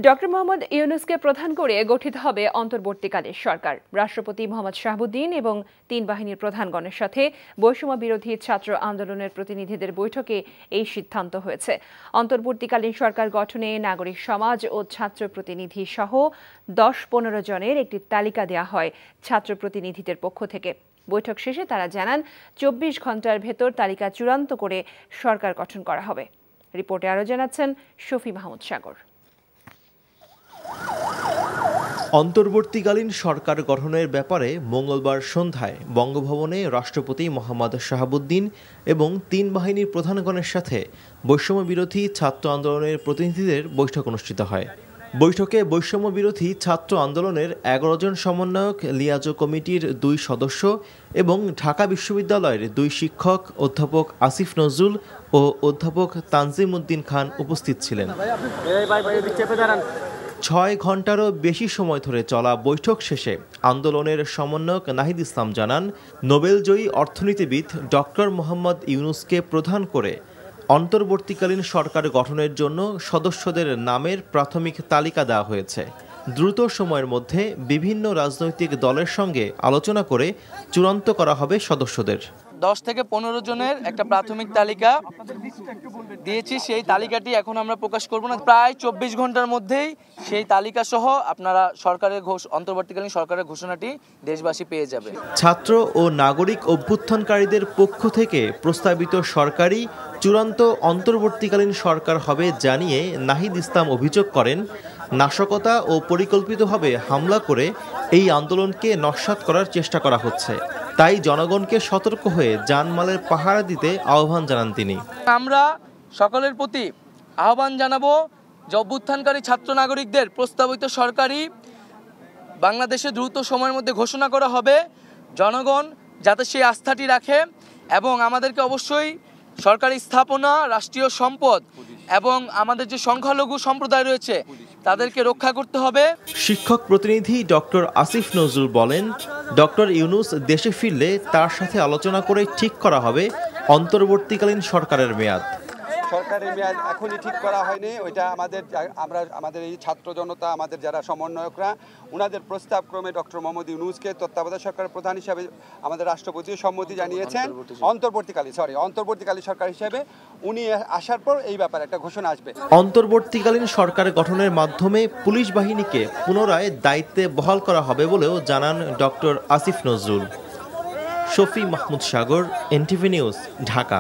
Doctor Mohammad ইউনূসকে প্রধান করে গঠিত হবে অন্তর্বর্তীকালীন সরকার। রাষ্ট্রপতি মোহাম্মদ শাহাবুদ্দিন এবং তিন বাহিনীর প্রধানগণের সাথে বৈষম্য বিরোধী ছাত্র আন্দোলনের প্রতিনিধিদের বৈঠকে এই সিদ্ধান্ত হয়েছে। অন্তর্বর্তীকালীন সরকার গঠনে নাগরিক সমাজ ও ছাত্র প্রতিনিধি সহ ১০-১৫ জনের একটি তালিকা দেওয়া হয় ছাত্র প্রতিনিধিদের পক্ষ থেকে। বৈঠক শেষে তারা জানান ২৪ ঘণ্টার ভেতর তালিকা চূড়ান্ত করে সরকার গঠন করা হবে। রিপোর্টে আরও জানাচ্ছেন শফি মাহমুদ সাগর। অন্তর্বর্তীকালীন সরকার গঠনের ব্যাপারে মঙ্গলবার সন্ধ্যায় বঙ্গভবনে রাষ্ট্রপতি মোহাম্মদ শাহাবুদ্দিন এবং তিন বাহিনীর প্রধানগণের সাথে বৈষম্য বিরোধী ছাত্র আন্দোলনের প্রতিনিধিদের বৈঠক অনুষ্ঠিত হয়। বৈঠকে বৈষম্য বিরোধী ছাত্র আন্দোলনের ১১ জন সমন্বয়ক, লিয়াজো কমিটির ২ সদস্য এবং ঢাকা বিশ্ববিদ্যালয়ের ২ শিক্ষক অধ্যাপক আসিফ নজরুল ও অধ্যাপক তানজিম উদ্দিন খান উপস্থিত ছিলেন। ৬ ঘণ্টারও বেশি সময় ধরে চলা বৈঠক শেষে আন্দোলনের সমন্বয়ক নাহিদ ইসলাম জানান, নোবেলজয়ী অর্থনীতিবিদ ডক্টর মোহাম্মদ ইউনূসকে প্রধান করে অন্তর্বর্তীকালীন সরকার গঠনের জন্য সদস্যদের নামের প্রাথমিক তালিকা দেওয়া হয়েছে। দ্রুত সময়ের মধ্যে বিভিন্ন রাজনৈতিক দলের সঙ্গে আলোচনা করে চূড়ান্ত করা হবে সদস্যদের। ১০ থেকে ১৫ জনের একটা প্রাথমিক তালিকা দিয়েছি। সেই তালিকাটি এখন আমরা প্রকাশ করব না। প্রায় ২৪ ঘন্টার মধ্যেই সেই তালিকা সহ আপনারা সরকারের অন্তর্বর্তীকালীন সরকারের ঘোষণাটি দেশবাসী পেয়ে যাবে। ছাত্র ও নাগরিক অভ্যুত্থানকারীদের পক্ষ থেকে প্রস্তাবিত সরকারি চূড়ান্ত অন্তর্বর্তীকালীন সরকার হবে জানিয়ে নাহিদ ইসলাম অভিযোগ করেন, নাশকতা ও পরিকল্পিতভাবে হামলা করে এই আন্দোলনকে নস্যাৎ করার চেষ্টা করা হচ্ছে। তাই জনগণকে সতর্ক হয়ে জানমালের পাহারা দিতে আহ্বান জানান তিনি। আমরা সকলের প্রতি আহ্বান জানাবো যে অভ্যুত্থানকারী ছাত্র নাগরিকদের প্রস্তাবিত সরকারি বাংলাদেশে দ্রুত সময়ের মধ্যে ঘোষণা করা হবে। জনগণ যাতে সেই আস্থাটি রাখে এবং আমাদেরকে অবশ্যই সরকারি স্থাপনা, রাষ্ট্রীয় সম্পদ এবং আমাদের যে সংখ্যালঘু সম্প্রদায় রয়েছে তাদেরকে রক্ষা করতে হবে। শিক্ষক প্রতিনিধি ডক্টর আসিফ নজরুল বলেন, ডক্টর ইউনূস দেশে ফিরলে তার সাথে আলোচনা করে ঠিক করা হবে অন্তর্বর্তীকালীন সরকারের মেয়াদ। সরকারের মেয়াদ এখনই ঠিক করা হয়নি। ওইটা আমাদের এই ছাত্র জনতা, আমাদের যারা সমন্বয়করা, ওনাদের প্রস্তাব ক্রমে ডক্টর মোহাম্মদ ইউনূসকে তত্ত্বাবধায়ক সরকারের প্রধান হিসাবে আমাদের রাষ্ট্রপতিও সম্মতি জানিয়েছেন। অন্তর্বর্তীকালীন সরকার হিসেবে উনি আসার পর এই ব্যাপারে একটা ঘোষণা আসবে। অন্তর্বর্তীকালীন সরকার গঠনের মাধ্যমে পুলিশ বাহিনীকে পুনরায় দায়িত্বে বহাল করা হবে বলেও জানান ডক্টর আসিফ নজরুল। শফি মাহমুদ সাগর, এনটিভি নিউজ, ঢাকা।